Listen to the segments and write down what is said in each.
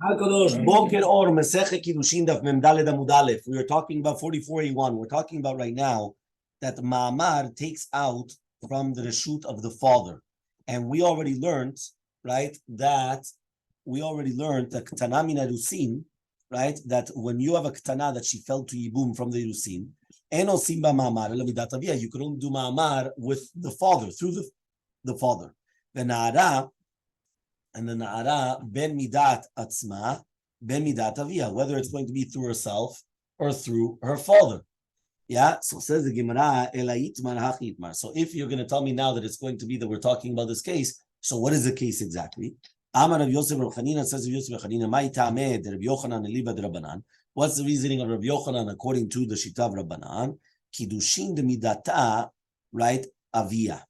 HaKadosh, Boker Or, Masechet Kiddushin Daf, Mem Daled Amud Aleph. We are talking about 44A1. We're talking about right now that Ma'amar takes out from the reshut of the father. And we already learned, right, that Ktana min Erusin, right, that when you have a Ktana that she fell to Yibum from the Erusin, En Osim Ba Ma'amar, you can only do Ma'amar with the father, through the father. The Na'ara, and the Na'ara, ben midat atzma, ben midat avia, whether it's going to be through herself or through her father. Yeah, so says the Gemara, Elaitmar hachitmar. So if you're going to tell me now that it's going to be that we're talking about this case, so what is the case exactly? Amar Rav Yosef Rav Chanina, says Rav Yosef Rav Chanina, Mai ta'ameh Rav Yochanan eliba Rabbanan. What's the reasoning of Rav Yochanan according to the Shita of Rabbanan? Kiddushin de midata, right, avia,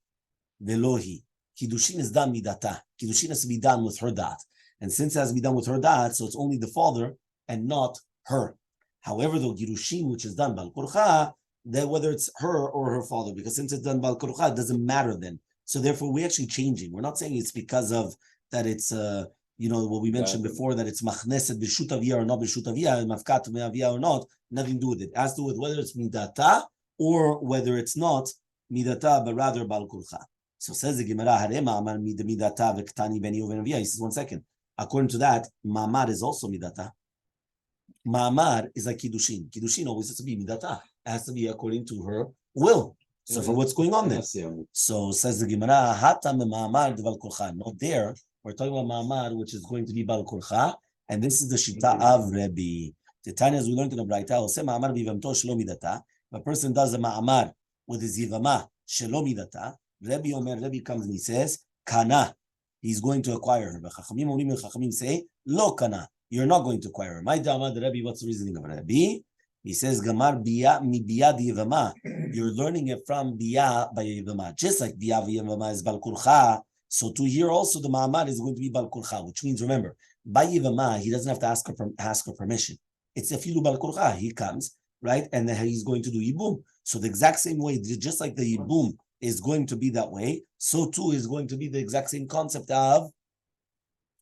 velohi. Kiddushin is done midata. Kiddushin has to be done with her dat. And since it has to be done with her dat, so it's only the father and not her. However, the Kiddushin, which is done bal kurcha, that whether it's her or her father, because since it's done bal kurcha, it doesn't matter then. So therefore, we're actually changing. We're not saying it's because of that it's, what we mentioned before, that it's machneset b'shut aviyah or not b'shut aviyah, mafkat me'aviyah or not, nothing to do with it. It has to do with whether it's midata or whether it's not midata, but rather bal kurcha. So says the Gemara, Harema midata v'ktani beni uven aviyah. He says, 1 second. According to that, Ma'amar is also midata. Ma'amar is like Kiddushin. Kiddushin always has to be midata. It has to be according to her will. So for what's going on there. So says the Gemara, Hata Ma'amar deval kurcha. Not there. We're talking about Ma'amar, which is going to be bal kurcha, and this is the Shita of Rabbi. The Tanya, as we learned in the Braita, say Ma'amar v'yivamto shelo midata. If a person does a Ma'amar with his yivama shelo midata, Rabbi comes and he says, Kana, he's going to acquire her. But Chachamim say, Lo Kana, you're not going to acquire her. My Damad Rabbi, what's the reasoning of Rabbi? He says, Gamar biya mi biya yivama. You're learning it from biya by yivama. Just like biya yivama is bal kurcha, so to here also the ma'amar is going to be bal kurcha, which means, remember, by yivama, he doesn't have to ask her permission. It's a filu bal kurcha. He comes, right, and then he's going to do yibum. So the exact same way, just like the yibum is going to be that way, so too is going to be the exact same concept of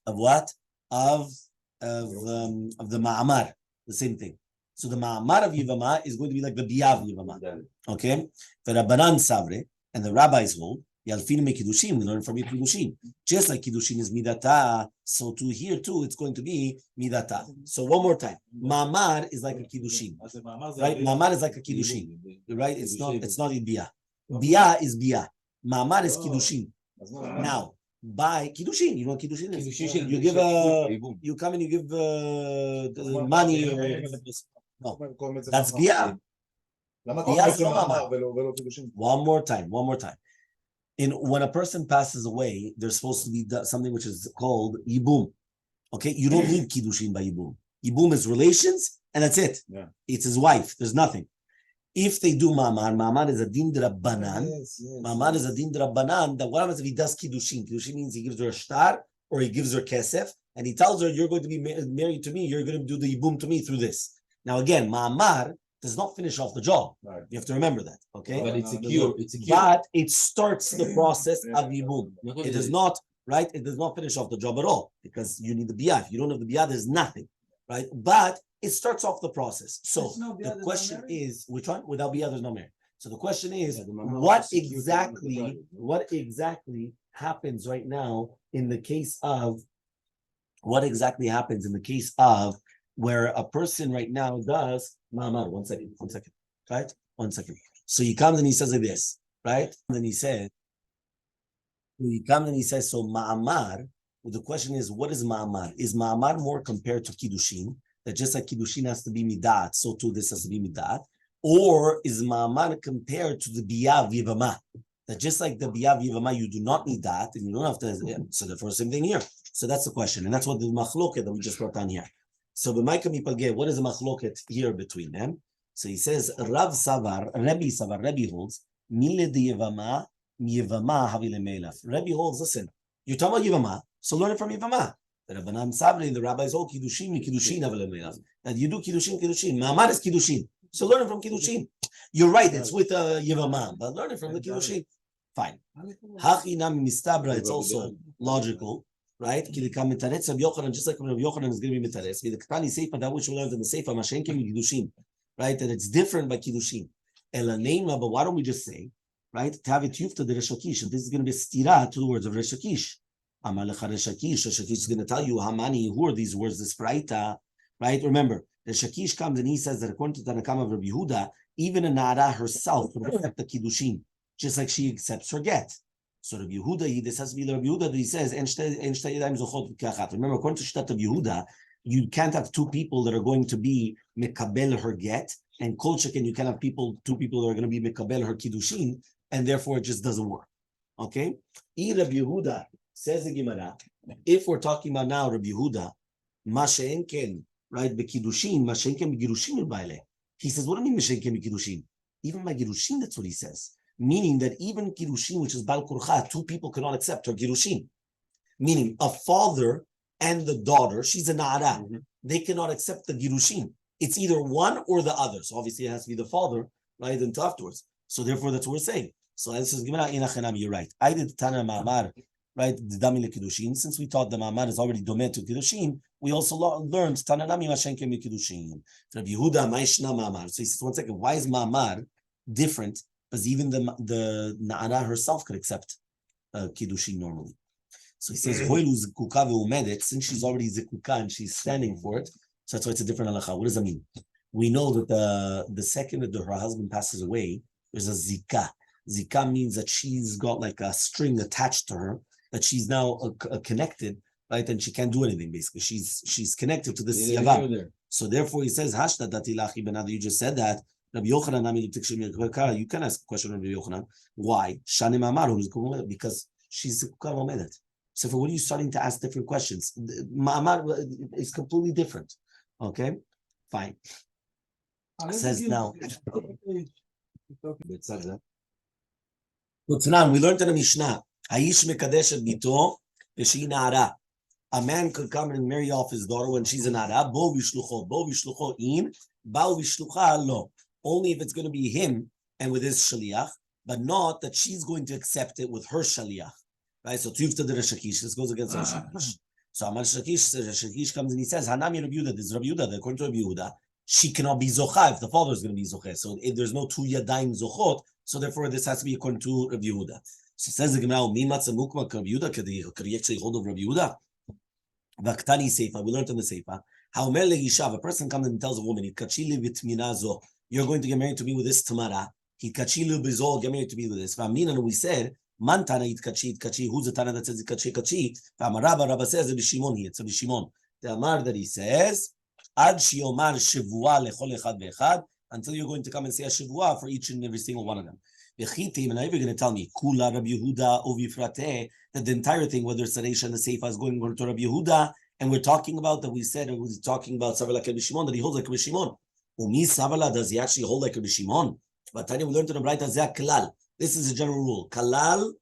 what? Of the ma'amar, the same thing. So the ma'amar of Yivama is going to be like the biyav of Yivama. Okay? The Rabbanan Savre, and the rabbis hold, Yalfin me Kiddushin, we learn from you Kiddushin. Just like Kiddushin is midata, so too here too, it's going to be midata. So one more time. Ma'amar is like a Kiddushin. Right? Ma'amar is like a Kiddushin. Right? It's not in biyah. Biyah is biyah. Ma'amar is Kiddushin. Now, by Kiddushin, you know what Kiddushin is? You give you come and you give money. No, that's biyah. One more time. When a person passes away, there's supposed to be something which is called yibum. Okay, you don't need Kiddushin by yibum. Yibum is relations, and that's it. Yeah. It's his wife. There's nothing. If they do Ma'amar is a din d'Rabbanan. Ma'amar is a din d'Rabbanan. That what happens if he does Kiddushin? Kiddushin means he gives her a shtar or he gives her kesef, and he tells her, you're going to be married to me, you're going to do the yibum to me through this. Now again, Ma'amar does not finish off the job. Right. You have to remember that, okay? But it's a cure. But it starts the process of yibum. It does not, right? It does not finish off the job at all, because you need the biyah. If you don't have the biyah, there's nothing, right? But it starts off the process. So the question is, which one? Without biyah, there's no marriage. So the question is, what exactly happens right now in the case of, where a person right now does Ma'amar? One second, right? 1 second. So he comes and he says like this, right? And then he says, so Ma'amar, well, the question is, what is Ma'amar? Is Ma'amar more compared to Kiddushin? That just like Kiddushin has to be midat, so too this has to be midat? Or is Ma'amar compared to the Biyah Vivama? That just like the Biyah Vivama, you do not need that, and you don't have to, so therefore same thing here. So that's the question, and that's what the machloket that we just brought down here. So what is the machloket here between them? So he says, Rabbi holds, Rabbi holds, listen, you're talking about Yivama, so learn it from Yivama. The Rabbanan Sabri, the rabbis hold Kiddushin avile. That you do Kiddushin. Ma'amar is Kiddushin. So learn it from Kiddushin. You're right, it's with Yivama, but learn it from the Kiddushin. Fine. Hachi nami mistabra, it's also logical, right? Ki likam mitaretz Rabbi Yochanan, just like Rabbi Yochanan is going to be mitaretz. The Ketani Seifa, that which we learned in the Seifa, Mashen Kem Kiddushin, right? That it's different by Kiddushin. Elanema, but why don't we just say, right? Tavit Yufta de Resh Lakish. This is going to be a stira to the words of Resh Lakish. Amar lecha Resh Lakish. Resh Lakish is going to tell you how many, who are these words, this Fraita, right? Remember, Resh Lakish comes and he says that according to Tanakama of Rabbi Yehuda, even a Nara herself would accept the Kiddushin, just like she accepts her get. So Rabbi Yehuda, this has to be the Rabbi Yehuda that he says, remember, according to Shtat of Yehuda, you can't have two people that are going to be mekabel her get, and kol sheken you can't have two people that are going to be mekabel her kiddushin, and therefore it just doesn't work. Okay? Rabbi Yehuda says the Gemara, if we're talking about now Rabbi Yehuda, mashen ken, right, bekiddushin, mashen ken begirushin ilbaile. He says, what do you mean mashen ken begirushin? Even by girushin, that's what he says. Meaning that even Kiddushin, which is Bal Kurcha, two people cannot accept her Kiddushin. Meaning a father and the daughter, she's a Na'ara, they cannot accept the Kiddushin. It's either one or the other. So obviously it has to be the father, right, until afterwards. So therefore that's what we're saying. So this is Gemara Inachenam, you're right. I did Tana Ma'amar, right, the Dami Kiddushin. Since we thought the Ma'amar is already domed to Kiddushin, we also learned Tana Nami Mashenke Kiddushin. Rabbi Yehuda Ma'ishna Ma'amar. So he says, one second, why is Ma'amar different? Because even the Na'ara herself could accept Kiddushin normally. So he says, since she's already Zikuka and she's standing for it, so that's why it's a different halacha. What does that mean? We know that the second that her husband passes away, there's a Zika. Zika means that she's got like a string attached to her, that she's now connected, right? And she can't do anything, basically. She's connected to this Yavam. So therefore he says, Hashta datilachi benada, you just said that. Rabbi Yochanan, you can ask a question of Rabbi Yochanan. Why? Because she's Zikuka Omedet. So for what are you starting to ask different questions? Ma'amar is completely different. Okay? Fine. Says now. We learned in the Mishnah, Haish mekadesh bito v'shi na'ara. A man could come and marry off his daughter when she's an na'ara. Bo v'shlucho in, bao v'shlucha lo. Only if it's going to be him and with his shaliach, but not that she's going to accept it with her shaliach. Right? So Tufta de Resh Lakish, this goes against Resh Lakish. So Amar Shakish comes and he says, Hanami Rabbi Yehuda, this is Rabbi Yehuda, according to Rabbi Yehuda, she cannot be zocha if the father is going to be zocha. So if there's no two yadayim zochot, so therefore this has to be according to Rabbi Yehuda. So says the Gemara, Mi matzah mukma Rabbi Yehuda, could he actually hold of Rabbi Yehuda? Vaktani Seifa, we learned in the Seifa, how Mer le'ishav, a person comes and tells a woman, Kachili v'tmina zo, you're going to get married to me with this tamara. Kachilu bizol, get married to me with this. And we said, Mantana itkachi, who's the Tana that says itkachi? Rabba says it's Shimon here. It's a Shimon. The Amar that he says, Ad shiomar shivua lechol echad ve'echad, until you're going to come and say a shivua for each and every single one of them. Vechitim, and now you're going to tell me, Kula Rabbi Yehuda ovifrate, that the entire thing, whether it's the Reisha and the Seifa, is going to Rabbi Yehuda, and we're talking about that we said it was talking about Savar like Rabbi Shimon, that he holds like Rabbi Shimon. Umi Savala, does he actually hold like Rabbi Shimon? But Tanya, we learned in the Braita Zeh Kalal. This is a general rule. Kalal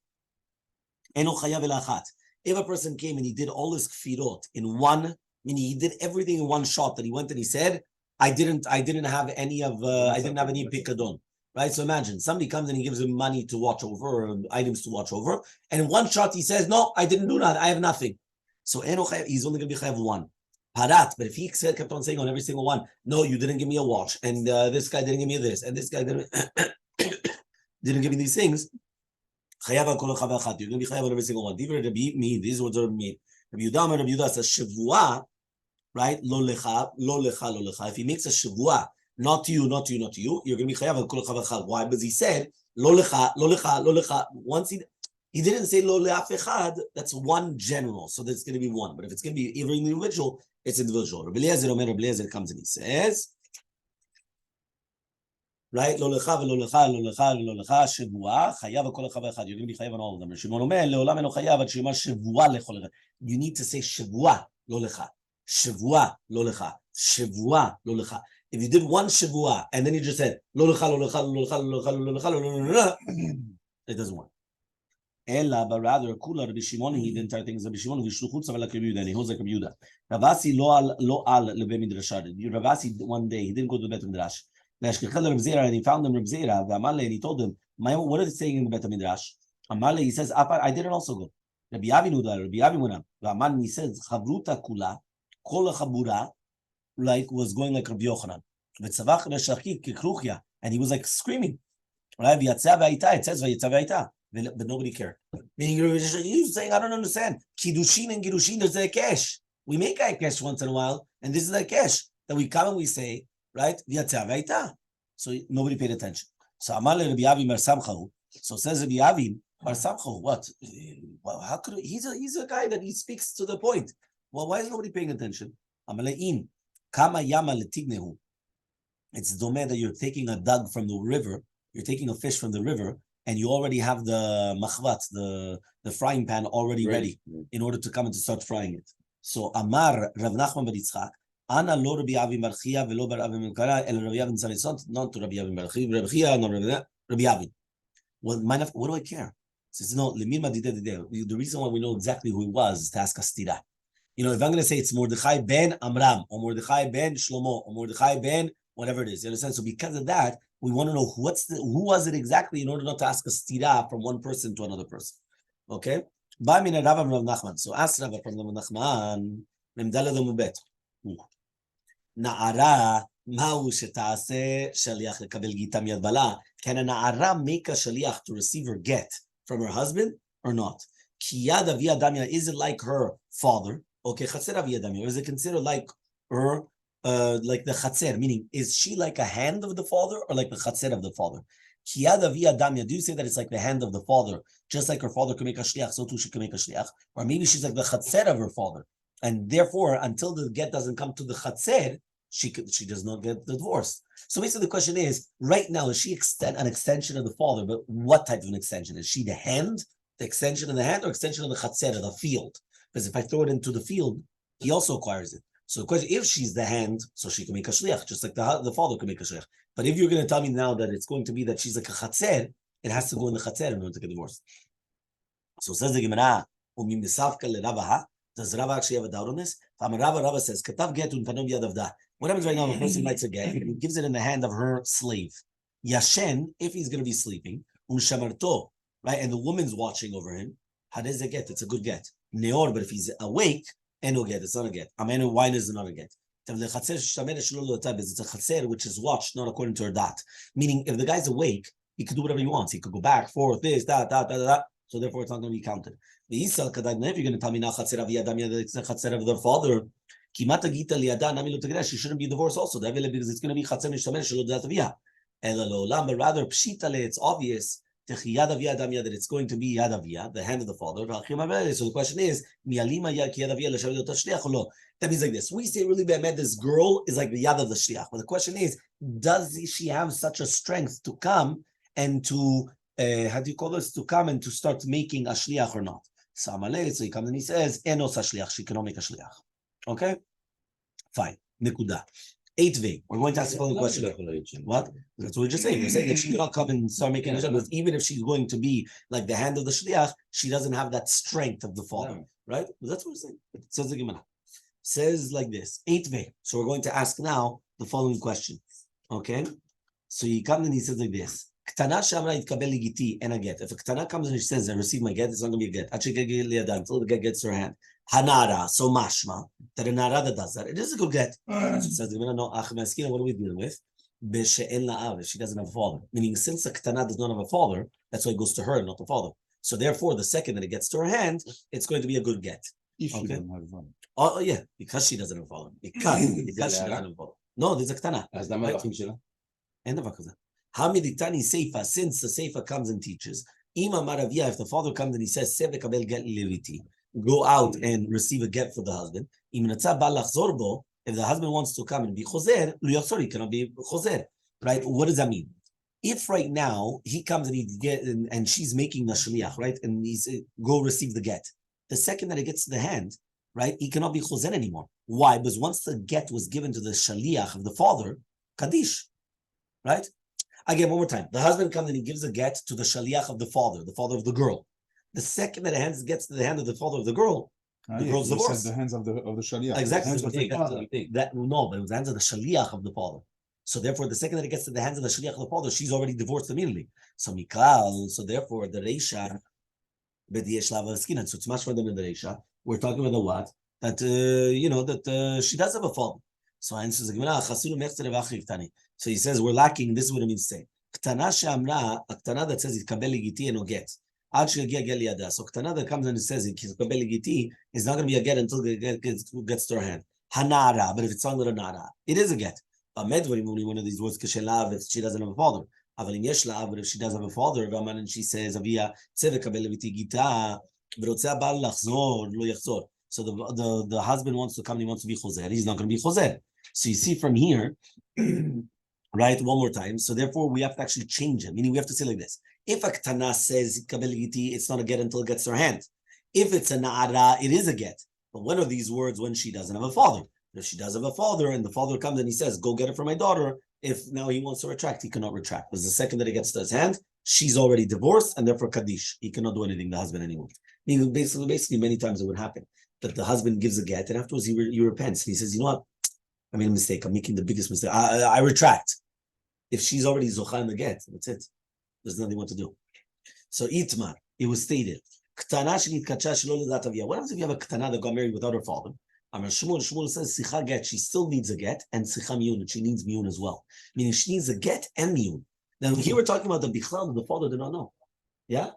eno chayav elachat. If a person came and he did all his kfirot in one, meaning he did everything in one shot, that he went and he said, I didn't have any pikadon. Right? So imagine somebody comes and he gives him money to watch over or items to watch over, and in one shot he says, no, I didn't do that, I have nothing. So eno chayav, he's only going to be chayav one. Parat, but if he kept on saying on every single one, no, you didn't give me a watch, and this guy didn't give me this, and this guy didn't didn't give me these things, you're going to be chayav on every single one. These words are me. Rabbi Yehuda says shavua, right? Lo lecha, lo lecha, lo lecha. If he makes a shavua, not to you, not to you, not to you, you're going to be chayav on kol echad. Why? Because he said lo lecha, lo lecha, lo lecha. Once he didn't say lo le'af echad, that's one general, so that's going to be one. But if it's going to be every individual, it's individual. Rabbi Eliezer comes and he says, right? Lo lecha, lo lecha, lo lecha, lo lecha, shevua, chayav kol echad echad. You're going to be chayav on all of them. Shimon omer, leolam eno chayav, ad shema shevua lechol echad. You need to say shevua, lo lecha. Shevua, lo lecha. Shevua, lo lecha. If you did one shevua, and then you just said, lo lecha, lo lecha, lo lecha, lo lecha, lo lecha, lo lecha, it doesn't work. Ella, but rather, Kula Rabbi Shimon, he the entire thing is Rabbi Shimon, Vishluchut Savala Kebiyuda, and he holds like Kebiyuda. Ravasi lo al lebe midrashad. Ravasi one day he didn't go to the Bet Midrash. And he found him Reb Zera, the Elmaleh, and he told him, what are they saying in the Bet Midrash? Elmaleh, he says, I didn't also go. Rabbi Avinu, Raman, he says, Chavruta Kula, Kol Chabura, like was going like Rabbi Yochanan. And he was like screaming. Right? It says but nobody cared. Meaning you're saying, I don't understand. Kiddushin and Girushin, there's a cash. We make a cash once in a while, and this is a cash that we come and we say, right? So nobody paid attention. So Elmaleh Rabbi Avi Mar Samchahu. So says Rabbi Avi Mar Samchahu, what? Well, how could he's a guy that he speaks to the point. Well, why is nobody paying attention? Amaleim Kama Yama Letignehu. It's domeh that you're taking a dug from the river, you're taking a fish from the river, and you already have the machvat, the frying pan already ready in order to come and to start frying it. So Amar Rav Nachman bar Yitzchak, Ana lo Rabbi Avi bar Chia velo bar Avi Melkara el Rabbi Avi Tzarison, not to Rabbi Avi bar Chia, not Rabbi Avi. Well, what do I care? Says no. The reason why we know exactly who he was is to ask us tira. You know, if I'm going to say it's Mordechai ben Amram or Mordechai ben Shlomo or Mordechai ben whatever it is, you understand? So because of that, we want to know who was it exactly in order not to ask a stira from one person to another person. Okay? So ask Rabbi from Rav Nachman, Na'ara ma'u sheta'aseh shaliach lekabel gita miyad bala. Can a na'ara make a shaliach to receive her get from her husband or not? Ki yad avi adamya, is it like her father? Okay, chatzer avi adamya, or is it considered like her like the chatzer, meaning is she like a hand of the father or like the chatzer of the father? Kiyad avi adamya, do you say that it's like the hand of the father, just like her father can make a shliach, so too she can make a shliach? Or maybe she's like the chatzer of her father, and therefore, until the get doesn't come to the chatzer, she does not get the divorce. So basically the question is, right now, is she an extension of the father, but what type of an extension? Is she the hand, the extension of the hand, or extension of the chatzer, of the field? Because if I throw it into the field, he also acquires it. So the question, if she's the hand, so she can make a shliach, just like the father can make a shliach. But if you're going to tell me now that it's going to be that she's like a chatzer, it has to go in the chatzer in order to get divorced. So says the Gemara, does Rabbi actually have a doubt on this? Rabbi says, Katav get what happens right now if a person writes a get, he gives it in the hand of her slave. Yashen, if he's going to be sleeping, right, and the woman's watching over him, how does it get? It's a good get. Neor, but if he's awake, eno get, it's not a get. Amenu, wine is not a get. It's a chatzer which is watched, not according to her dat. Meaning, if the guy's awake, he could do whatever he wants. He could go back, forth, this, that. So therefore, it's not going to be counted. If you're going to tell me now it's a chatzer of the father, she shouldn't be divorced also. Because it's going to be chatzer mishtamesh. But rather, it's obvious that it's going to be Yadavia, the hand of the father. So the question is, that means like this. We say really bad, this girl is like the Yad of the Shliach. But the question is, does she have such a strength to come and to, how do you call this, to come and to start making a Shliach or not? So Elmaleh, so he comes and he says, Enos Shliach, she cannot make a Shliach. Okay? Fine. Nekuda. 8v. We're going to ask the following question. What? That's what we're just saying. We're saying that she cannot come and start making a shliach, because even if she's going to be like the hand of the shliach, she doesn't have that strength of the father, right? But that's what we're saying. It says the Gemara. Says like this. 8v. So we're going to ask now the following question. Okay? So he comes and he says like this. Ktana shamra itkabel ligiti and a get. If a ktana comes and she says, I receive my get, it's not going to be a get. Until the get gets her hand. Hanara, so mashma, that a nara that does that, it is a good get. She says, no, what are we dealing with? She doesn't have a father. Meaning, since the ktana does not have a father, that's why it goes to her, not the father. So therefore, the second that it gets to her hand, it's going to be a good get. If she doesn't have a father. Oh, yeah, because she doesn't have a father. Because she doesn't have a father. No, there's a ktana. And the vakaza. Hamiditani seifa, since the seifa comes and teaches, Ima maravia, if the father comes and he says, Seve kabel get liriti, go out and receive a get for the husband. If the husband wants to come and be choser, he cannot be choser. Right? What does that mean? If right now he comes and he get and she's making the shliach, right, and he's go receive the get. The second that it gets to the hand, right, he cannot be choser anymore. Why? Because once the get was given to the shliach of the father, kaddish, right? Again, one more time. The husband comes and he gives a get to the shaliach of the father of the girl. The second that it gets to the hand of the father of the girl, the girl's divorced. The hands of the shaliach. Exactly. No, but it was the hands of the shaliach of the father. So therefore, the second that it gets to the hands of the shaliach of the father, she's already divorced immediately. So Mikal, so therefore, the Reisha, So it's much further than the Reisha. We're talking about the what? That she does have a father. So answers the Gemara. So he says we're lacking. This is what it means to say. Ktana that says kabel giti and get. So ktana that comes and it says kabel giti is not going to be a get until it gets to her hand. Hanara, but if it's under a nara, it is a get. One of these words keshelav if she doesn't have a father. But if she does have a father, and she says, so the husband wants to come and he wants to be choser. He's not going to be choser. So you see from here, right, one more time. So therefore, we have to actually change it. Meaning we have to say like this. If a ktana says, it's not a get until it gets to her hand. If it's a na'ara, it is a get. But what are these words when she doesn't have a father? If she does have a father and the father comes and he says, go get it for my daughter, if now he wants to retract, he cannot retract. Because the second that it gets to his hand, she's already divorced and therefore Kaddish. He cannot do anything, the husband anymore. Basically, many times it would happen that the husband gives a get and afterwards he repents. And he says, you know what? I made a mistake. I'm making the biggest mistake. I retract. If she's already zocha in the get, that's it. There's nothing more to do. So Itmar, it was stated. What happens if you have a ktana that got married without her father? Shmuel says sicha get, she still needs a get, and sicha miyun, and she needs miyun as well. Meaning she needs a get and miyun. Now here we're talking about the bichlal, the father did not know. Yeah?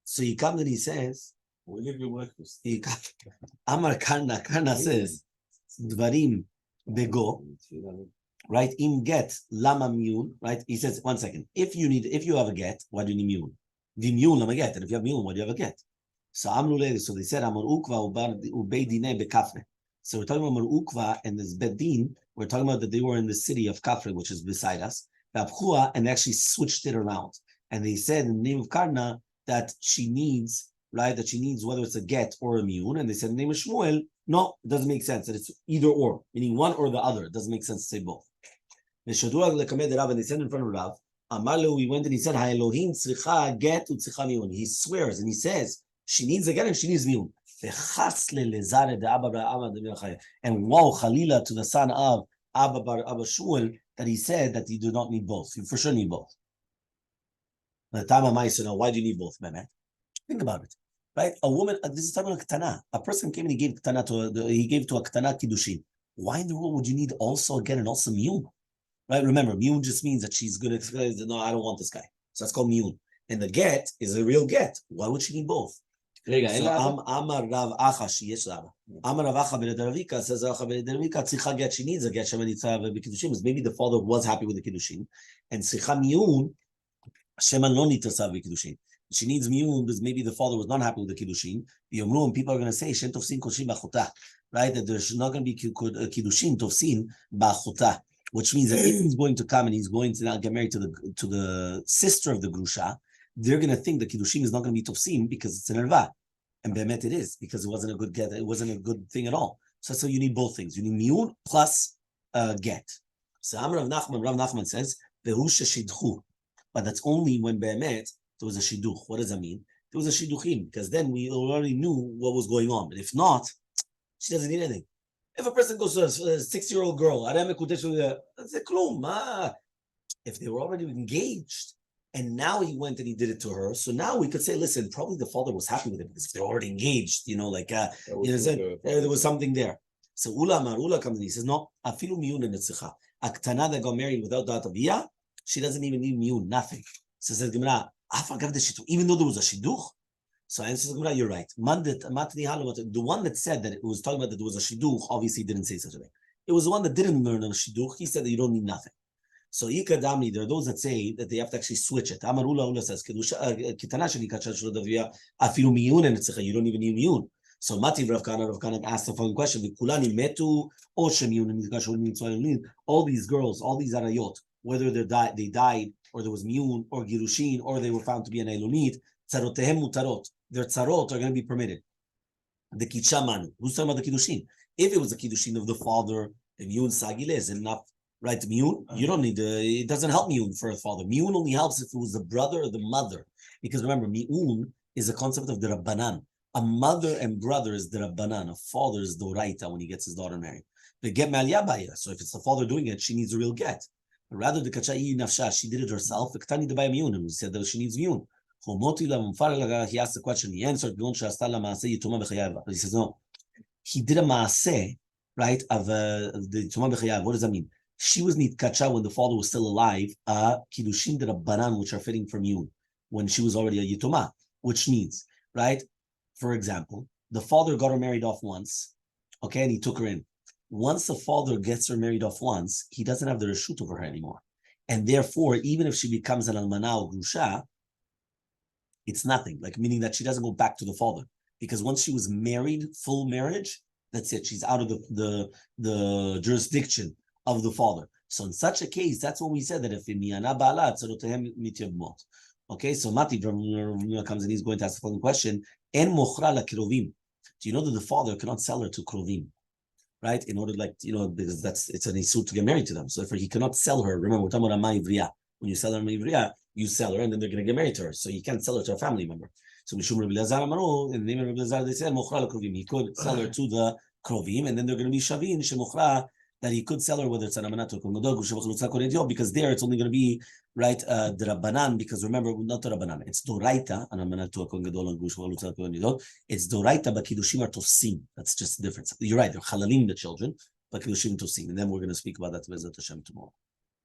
So he comes and he says, Amar Karna says, Dvarim bego, right? Im get lama miyun, right? He says, 1 second. If you have a get, why do you need miyun? V'miyun lama get, and if you have miyun, why do you have a get? So they said Amar Ukva ubeidine bekafre. So we're talking about Amar Ukva and this bedin. We're talking about that they were in the city of Kafre, which is beside us. And they actually switched it around. And they said in the name of Karna that she needs, right? That she needs whether it's a get or a miyun. And they said in the name of Shmuel, no, it doesn't make sense. That it's either or, meaning one or the other. It doesn't make sense to say both. And they said in front of Rav, Amalu, he went and he said, Ha Elohim tzricha get u'tzricha miyun. He swears and he says, she needs a get and she needs miyun. And wow, Khalila to the son of Abba Bar Abba Shmuel, that he said that you do not need both. You for sure need both. The time of my son, why do you need both, man? Think about it, right? A woman. This is talking about ktana. A person came and he gave ktana to a ktana kiddushin. Why in the world would you need also again and also miyun? Right? Remember, miyun just means that she's good. No, I don't want this guy. So that's called miyun. And the get is a real get. Why would she need both? So Amar Rav Acha, she is Rav. Amar Rav Acha ben Ravika says Acha ben Ravika tzricha get. She needs a get. Shemanitza b'kiddushin. Maybe the father was happy with the kiddushin, and tzricha miyun sheman lo nitasa b'kiddushin. She needs miyun because maybe the father was not happy with the kiddushin. And people are going to say shen tofsin koshim b'achota, right? That there's not going to be kiddushin tofsin b'achota, which means that if he's going to come and he's going to now get married to the sister of the grusha, they're going to think the kiddushin is not going to be tofsim because it's an erva. And be'emet it is, because it wasn't a good get, it wasn't a good thing at all. So you need both things. You need miyun plus get. So Rav Nachman says, Vehu sheshidchu. But that's only when be'emet there was a shidduch. What does that mean? There was a shidduchim, because then we already knew what was going on. But if not, she doesn't need anything. If a person goes to a 6-year-old girl, if they were already engaged, and now he went and he did it to her. So now we could say, listen, probably the father was happy with it because if they're already engaged, there was something there. So Ula comes and he says, no, afilu miyun netzcha. A ktana that got married without dat aviyah, she doesn't even need miyun, nothing. So says Gemara, even though there was a shidduch. So answers Gemara, you're right. The one that said that it was talking about that there was a shidduch, obviously didn't say such a thing. It was the one that didn't learn a shidduch. He said that you don't need nothing. So Ikadamni, there are those that say that they have to actually switch it. Amar Ula says, kitana sheli kacha shelo davia afilu miyun and netzcha. You don't even need miyun. So Mati Rav Kana asked the following question: Vikulani metu or shemiyun and nitkash. All these girls, all these arayot, whether they died or there was miyun or girushin or they were found to be an elunit, tzarotehem mutarot. Their tzarot are going to be permitted. The kitchamanu. Who's talking about the kiddushin? If it was the kiddushin of the father, the miyun sagile is enough. Right, miyun, you don't need it doesn't help miyun for a father. Miyun only helps if it was the brother or the mother. Because remember, miyun is a concept of the Rabbanan. A mother and brother is the Rabbanan. A father is the Raita when he gets his daughter married. They get Malyabaya. So if it's the father doing it, she needs a real get. But rather, the Kachai Nafsha, she did it herself. The Ktani Debaya miyun, and we said that she needs miyun. He asked the question. He answered. He says no. He did a maaseh, right, of the Tumah B'chayav. What does that mean? She was nitkacha when the father was still alive, kiddushin d'Rabbanan, which are fitting from you, when she was already a yitumah, which means, right, for example, the father got her married off once, okay, and he took her in. Once the father gets her married off once, he doesn't have the reshut over her anymore. And therefore, even if she becomes an almanah or grusha, it's nothing, like meaning that she doesn't go back to the father. Because once she was married, full marriage, that's it. She's out of the jurisdiction of the father. So in such a case, that's when we said that if okay, so Mati comes and he's going to ask the following question. En mochra la kirovim. Do you know that the father cannot sell her to krovim? Right? In order, because it's an issue to get married to them. So if he cannot sell her, remember, we're talking about Amma Ivriya. When you sell her Amma Ivriya, you sell her and then they're going to get married to her. So you can't sell her to a family member. So Mishum Rabbi Lazar Amaru, in the name of Rabbi Lazar, they said Mochra Krovim. He could sell her to the Krovim, and then they're going to be Shavin, Shemochra, that he could sell her whether it's an Amanat or Kongodog, because there it's only going to be right the Rabbanan, because remember, not the Rabbanan, it's Doraita, an Amanat to a Kongodol and Gush, it's Doraita, but Kiddushim are Tosim. That's just the difference. You're right, they're Halalim, the children, but Kiddushim Tosim. And then we're going to speak about that Bezat Hashem tomorrow.